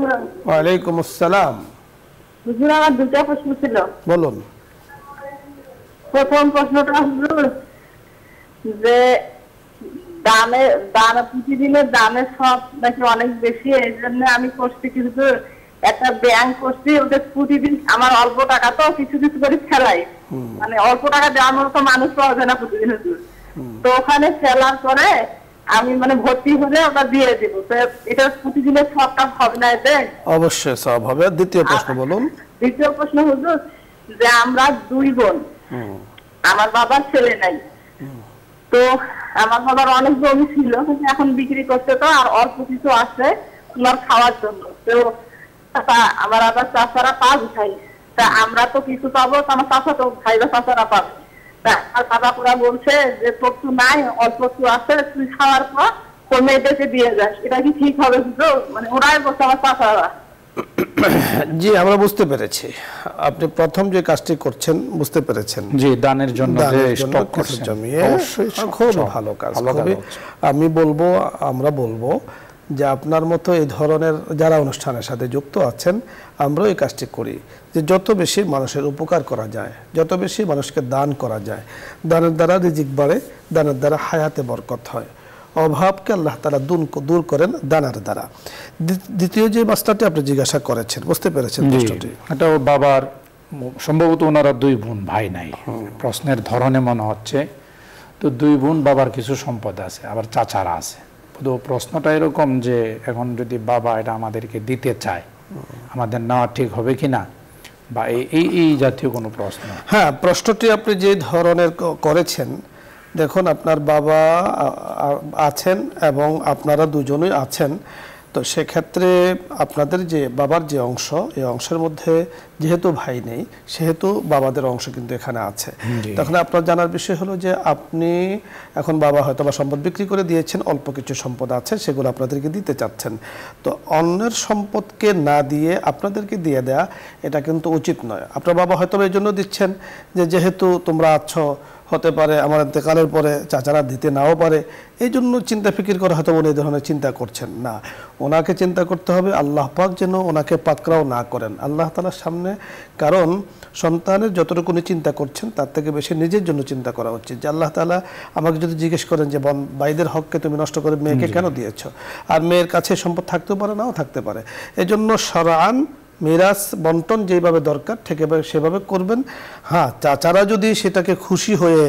ওয়া আলাইকুম আসসালাম।
হুজুর, আমার দুটো প্রশ্ন ছিল।
বলুন।
প্রথম প্রশ্নটা হুজুর, যে প্রতিদিনের দামের সব নাকি অনেক বেশি, এই জন্য আমি করছি কিন্তু একটা ব্যাংক করছি, ওদের প্রতিদিন আমার অল্প টাকা তো কিছু কিছু করে ফেলাই, মানে অল্প টাকা দেওয়ার মতো মানুষ পাওয়া যায় না প্রতিদিন হুজুর। তো ওখানে ফেলার পরে আমি মানে ভর্তি হলে ওটা দিয়ে দিব, তো এটা প্রতিদিনের সবটা হবে না এতে?
অবশ্যই সব হবে। দ্বিতীয় প্রশ্ন বলুন।
দ্বিতীয় প্রশ্ন হুজুর, যে আমরা দুই বোন, আমার বাবার ছেলে নাই, তো আমার বাবার অনেক জমি ছিল কিন্তু এখন বিক্রি করছে, তো আর অল্প কিছু আছে তোমার খাওয়ার জন্য, তো আমার আবার চাচারা পাঁচ ভাই, তা আমরা তো কিছু পাবো, আমার চাচা তো ভাই বা চাচারা পাবে, তা আমার বাবা পুরা বলছে যে তোর তো নাই, অল্প কিছু আছে, তুই খাওয়ার পর তোর মেয়েদেরকে দিয়ে যাস, এটা কি ঠিক হবে? মানে ওরাই বলছে আমার চাচারা।
জি আমরা বুঝতে পেরেছি, আপনি প্রথম যে কাজটি করছেন বুঝতে পেরেছেন।
জি, দানের জন্য যে স্টক করছেন,
জমিয়ে খুব ভালো কাজ। আমি বলবো, আমরা বলবো যে আপনার মতো এই ধরনের যারা অনুষ্ঠানের সাথে যুক্ত আছেন, আমরাও এই কাজটি করি, যে যত বেশি মানুষের উপকার করা যায়, যত বেশি মানুষকে দান করা যায়, দানের দ্বারা রিজিক বাড়ে, দানের দ্বারা হায়াতে বরকত হয়, অভাবকে আল্লাহ তাআলা দূর করেন দানের দ্বারা। দ্বিতীয় যে মাসলাটি আপনি জিজ্ঞাসা করেছেন, বুঝতে পেরেছেন প্রশ্নটি?
এটা বাবার সম্ভবত ওনারা দুই বোন, ভাই নাই, প্রশ্নের ধরনে মনে হচ্ছে। তো দুই বোন, বাবার কিছু সম্পদ আছে, আবার চাচারা আছে। তো প্রশ্নটা এরকম যে এখন যদি বাবা এটা আমাদেরকে দিতে চায়, আমাদের নেওয়া ঠিক হবে কিনা, বা এই জাতীয় কোনো প্রশ্ন?
হ্যাঁ, প্রশ্নটি আপনি যে ধরনের করেছেন, দেখুন আপনার বাবা আছেন এবং আপনারা দুজনই আছেন, তো সেক্ষেত্রে আপনাদের যে বাবার যে অংশ, এই অংশের মধ্যে যেহেতু ভাই নেই সেহেতু বাবাদের অংশ কিন্তু এখানে আছে। তখন আপনার জানার বিষয় হলো যে আপনি এখন বাবা হয়তো বা সম্পদ বিক্রি করে দিয়েছেন, অল্প কিছু সম্পদ আছে সেগুলো আপনাদেরকে দিতে চাচ্ছেন, তো অন্যের সম্পদকে না দিয়ে আপনাদেরকে দিয়ে দেয়া এটা কিন্তু উচিত নয়। আপনার বাবা হয়তো এই জন্য দিচ্ছেন যে যেহেতু তোমরা আছো, হতে পারে আমার ইন্তেকালের পরে চাচারা দিতে নাও পারে, এই জন্য চিন্তা ফিকির করে হয়তো উনি এই ধরনের চিন্তা করছেন না। ওনাকে চিন্তা করতে হবে আল্লাহ পাক যেন ওনাকে পাকড়াও না করেন আল্লাহ তাআলার সামনে, কারণ সন্তানের যতটুকু উনি চিন্তা করছেন তার থেকে বেশি নিজের জন্য চিন্তা করা উচিত। যে আল্লাহ তাআলা আমাকে যদি জিজ্ঞেস করেন যে ভাইদের হককে তুমি নষ্ট করে মেয়েকে কেন দিয়েছ, আর মেয়ের কাছে সম্পদ থাকতেও পারে, নাও থাকতে পারে, এজন্য শরআন মিরাস বন্টন যেভাবে দরকার ঠিক সেভাবে করবেন। হ্যাঁ, চাচারা যদি সেটাকে খুশি হয়ে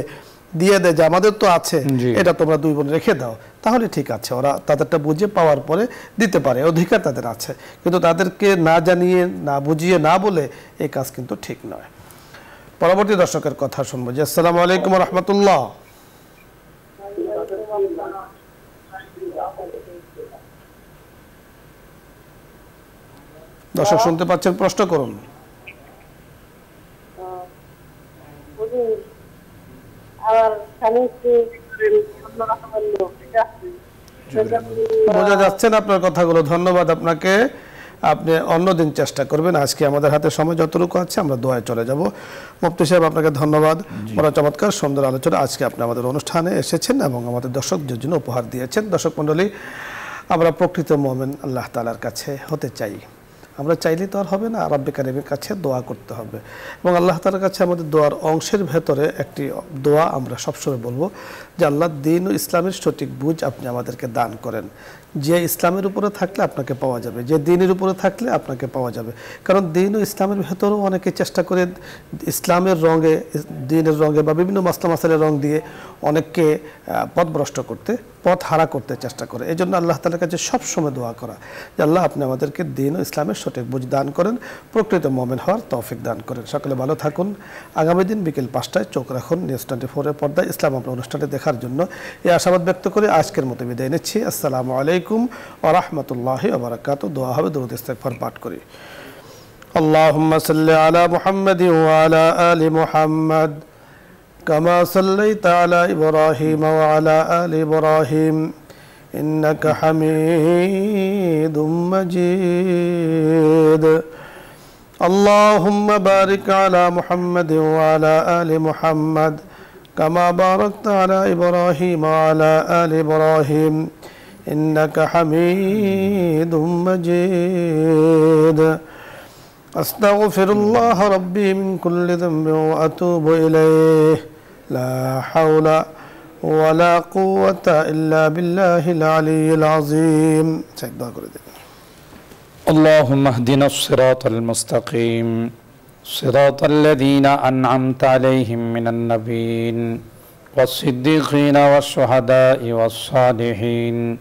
দিয়ে দেয় যে আমাদের তো আছে, এটা তোমরা দুই বোন রেখে দাও, তাহলে ঠিক আছে, ওরা তাদেরটা বুঝে পাওয়ার পরে দিতে পারে, অধিকার তাদের আছে। কিন্তু তাদেরকে না জানিয়ে, না বুঝিয়ে, না বলে এই কাজ কিন্তু ঠিক নয়। পরবর্তী দর্শকের কথা শুনবো। জি আসসালামু আলাইকুম ওয়া রাহমাতুল্লাহ। দর্শক শুনতে পাচ্ছেন, প্রশ্ন করুন। বোঝা যাচ্ছে না আপনার কথাগুলো। ধন্যবাদ আপনাকে, আপনি অন্যদিন চেষ্টা করবেন, আজকে আমাদের হাতে সময় যতটুকু আছে আমরা দোয়ায় চলে যাব। মুফতি সাহেব আপনাকে ধন্যবাদ, বড় চমৎকার সুন্দর আলোচনা আজকে আপনি আমাদের অনুষ্ঠানে এসেছেন এবং আমাদের দর্শকদের জন্য উপহার দিয়েছেন। দর্শক মণ্ডলী, আমরা প্রকৃত মুমিন আল্লাহ তাআলার কাছে হতে চাই, আমরা চাইলে তো আর হবে না, রব্বে কারীমের কাছে দোয়া করতে হবে এবং আল্লাহ তাআলার কাছে আমাদের দোয়ার অংশের ভেতরে একটি দোয়া আমরা সবসময় বলবো যে আল্লাহ দ্বীন ও ইসলামের সঠিক বুঝ আপনি আমাদেরকে দান করেন। যে ইসলামের উপরে থাকলে আপনাকে পাওয়া যাবে, যে দ্বীনের উপরে থাকলে আপনাকে পাওয়া যাবে, কারণ দ্বীন ও ইসলামের ভেতরেও অনেকে চেষ্টা করে ইসলামের রঙে, দ্বীনের রঙে বা বিভিন্ন মাসলা মাসালের রং দিয়ে অনেককে পথভ্রষ্ট করতে, পথ হারা করতে চেষ্টা করে। এই জন্য আল্লাহ তাআলার কাছে সবসময় দোয়া করা যে আল্লাহ আপনি আমাদেরকে দ্বীন ও ইসলামের সঠিক বুঝ দান করেন, প্রকৃত মুমিন হওয়ার তৌফিক দান করেন। সকলে ভালো থাকুন। আগামী দিন বিকেল 5টায় চোখ রাখুন নিউজ 24-এর পর্দায় ইসলাম আমরা অনুষ্ঠানটি দেখার জন্য এই আশাবাদ ব্যক্ত করে আজকের মতো বিদায় নিচ্ছি। আসসালামু আলাইকুম ওয়া রাহমাতুল্লাহি ওয়া বারাকাতুহু। দোয়া হবে, দরুদ ইস্তিগফার পাঠ করি। আল্লাহুম্মা সাল্লি আলা মুহাম্মাদিন ওয়া আলা আলি মুহাম্মাদ كما صليت على إبراهيم وعلى آل إبراهيم إنك حميد مجيد اللهم بارك على محمد وعلى آل محمد كما باركت على إبراهيم وعلى آل إبراهيم إنك حميد مجيد أستغفر الله ربي من كل ذنب وأتوب إليه لا حول ولا قوة إلا بالله العلي العظيم
اللهم اهدنا الصراط المستقيم صراط الذين أنعمت عليهم من النبيين والصديقين والشهداء والصالحين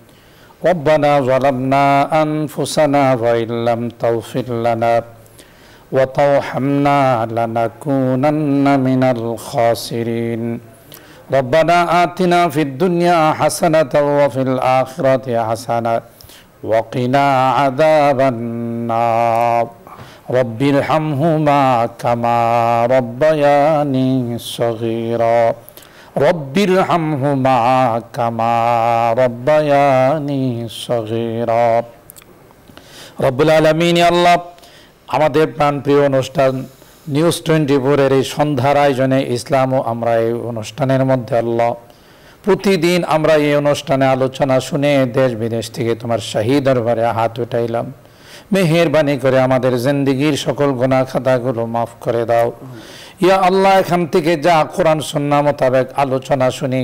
ربنا ظلمنا أنفسنا وإن لم تغفر لنا وترحمنا لنكونن من الخاسرين ربنا آتنا في الدنيا حسنة وفي الآخرة حسنة وقنا عذاب النار رب ارحمهما كما ربياني صغيرا رب ارحمهما كما ربياني صغيرا رب العالمين আল্লাহ আমাদের প্রাণপ্রিয় অনুষ্ঠান নিউজ 24 এই সন্ধ্যার আয়োজনে ইসলাম ও আমরা এই অনুষ্ঠানের মধ্যে আল্লাহ প্রতিদিন আমরা এই অনুষ্ঠানে আলোচনা শুনে দেশ বিদেশ থেকে তোমার শাহী দরবারে হাত উঠাইলাম মেহেরবানি করে আমাদের জিন্দেগীর সকল গুনাহ খাতাগুলো মাফ করে দাও ইয়া আল্লাহ এখান থেকে যা কোরআন সুন্নাহ মোতাবেক আলোচনা শুনি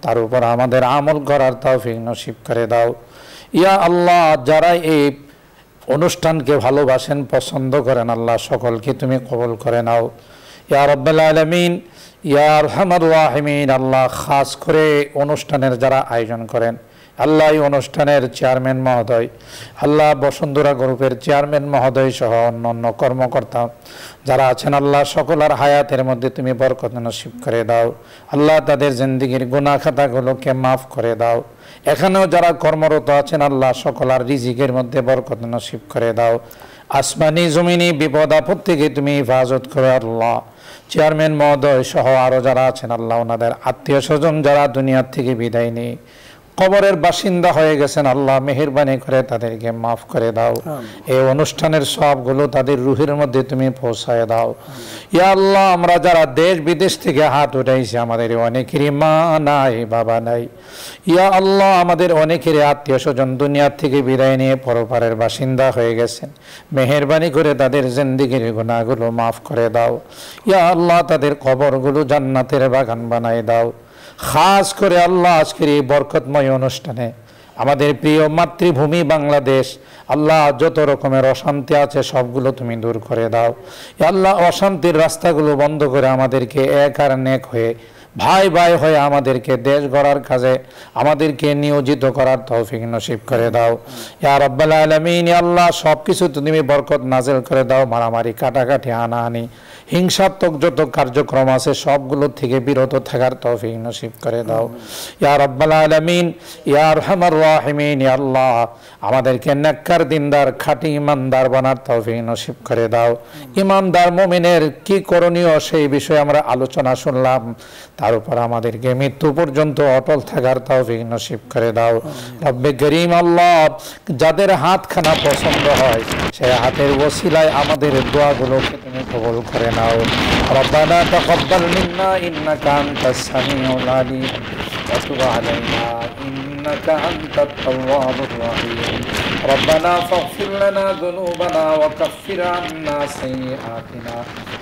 তার উপর আমাদের আমল করার তৌফিক নসিব করে দাও ইয়া আল্লাহ যারা এই অনুষ্ঠানকে ভালোবাসেন পছন্দ করেন আল্লাহ সকলকে তুমি কবুল করে নাও ইয়া রাব্বাল আলামিন ইয়া আরহামার রাহিমিন আল্লাহ খাস করে অনুষ্ঠানের যারা আয়োজন করেন আল্লাহ এই অনুষ্ঠানের চেয়ারম্যান মহোদয় আল্লাহ বসুন্ধরা গ্রুপের চেয়ারম্যান মহোদয় সহ অন্যান্য কর্মকর্তা যারা আছেন আল্লাহ সকলের হায়াতের মধ্যে তুমি বরকত নসিব করে দাও আল্লাহ তাদের জিন্দেগীর গুনাহ খাতাগুলোকে মাফ করে দাও এখানেও যারা কর্মরত আছেন আল্লাহ সকলের রিজিকের মধ্যে বরকত নসিব করে দাও আসমানি জমিনি বিপদ আপদ থেকে তুমি হেফাজত করে আল্লাহ চেয়ারম্যান মহোদয় সহ আরও যারা আছেন আল্লাহ ওনাদের আত্মীয় স্বজন যারা দুনিয়ার থেকে বিদায় নিয়ে কবরের বাসিন্দা হয়ে গেছেন আল্লাহ মেহেরবানি করে তাদেরকে মাফ করে দাও এই অনুষ্ঠানের সবগুলো তাদের রুহের মধ্যে তুমি পৌঁছায় দাও ইয়া আল্লাহ আমরা যারা দেশ বিদেশ থেকে হাত উঠাইছি আমাদের অনেকেরই মা নাই বাবা নাই ইয়া আল্লাহ আমাদের অনেকেরই আত্মীয় স্বজন দুনিয়ার থেকে বিদায় নিয়ে পরপারের বাসিন্দা হয়ে গেছেন মেহেরবানি করে তাদের জিন্দেগীর গুনাহগুলো মাফ করে দাও ইয়া আল্লাহ তাদের কবরগুলো জান্নাতের বাগান বানায় দাও খাস করে আল্লাহ আজকের এই বরকতময় অনুষ্ঠানে আমাদের প্রিয় মাতৃভূমি বাংলাদেশ আল্লাহ যত রকমের অশান্তি আছে সবগুলো তুমি দূর করে দাও আল্লাহ অশান্তির রাস্তাগুলো বন্ধ করে আমাদেরকে এক আর নেক হয়ে ভাই ভাই হয়ে আমাদেরকে দেশ গড়ার কাজে আমাদেরকে নিয়োজিত করার তৌফিক নসিব করে দাও ইয়া রাব্বাল আলামিন আল্লাহ সবকিছু তুমি বরকত নাজিল করে দাও মারামারি কাটাকাটি হানাহানি হিংসাত্মক যত কার্যক্রম আছে সবগুলো থেকে বিরত থাকার তৌফিক নসিব করে দাও ইয়া রাব্বাল আলামিন ইয়া আরহামার রাহিমিন ইয়া আল্লাহ আমাদেরকে নেককার দিনদার খাঁটি ইমানদার বানার তৌফিক নসিব করে দাও ইমানদার মুমিনের কি করণীয় সেই বিষয়ে আমরা আলোচনা শুনলাম তার উপর আমাদেরকে মৃত্যু পর্যন্ত অটল থাকার তৌফিক নসিব করে দাও রব্বে করিম আল্লাহ যাদের হাতখানা পছন্দ হয় সেই হাতের ওসিলায় আমাদের দোয়াগুলোকে তুমি কবুল করে নাও রব্বানা তাকাব্বাল মিন্না ইন্নাকা আনতাস সামিউল আলিম ওয়া তুব আলাইনা ইন্নাকা আনতাত তাওয়াবুর রহিম ربنا فاغفر لنا ذنوبنا وكفر عنا سيئاتنا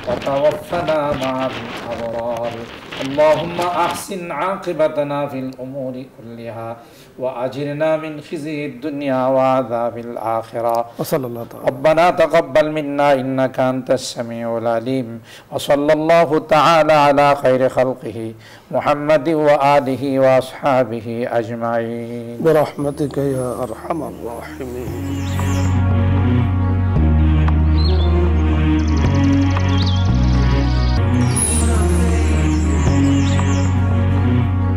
وتوفنا مع الأبرار اللهم أحسن عاقبتنا في الأمور كلها وأجرنا من خزي الدنيا وعذاب الآخرة
وصلى الله تعالى
ربنا تقبل منا إنك أنت السميع العليم وصلى الله تعالى على خير خلقه محمد وآله وأصحابه أجمعين
برحمتك يا أرحم الراحمين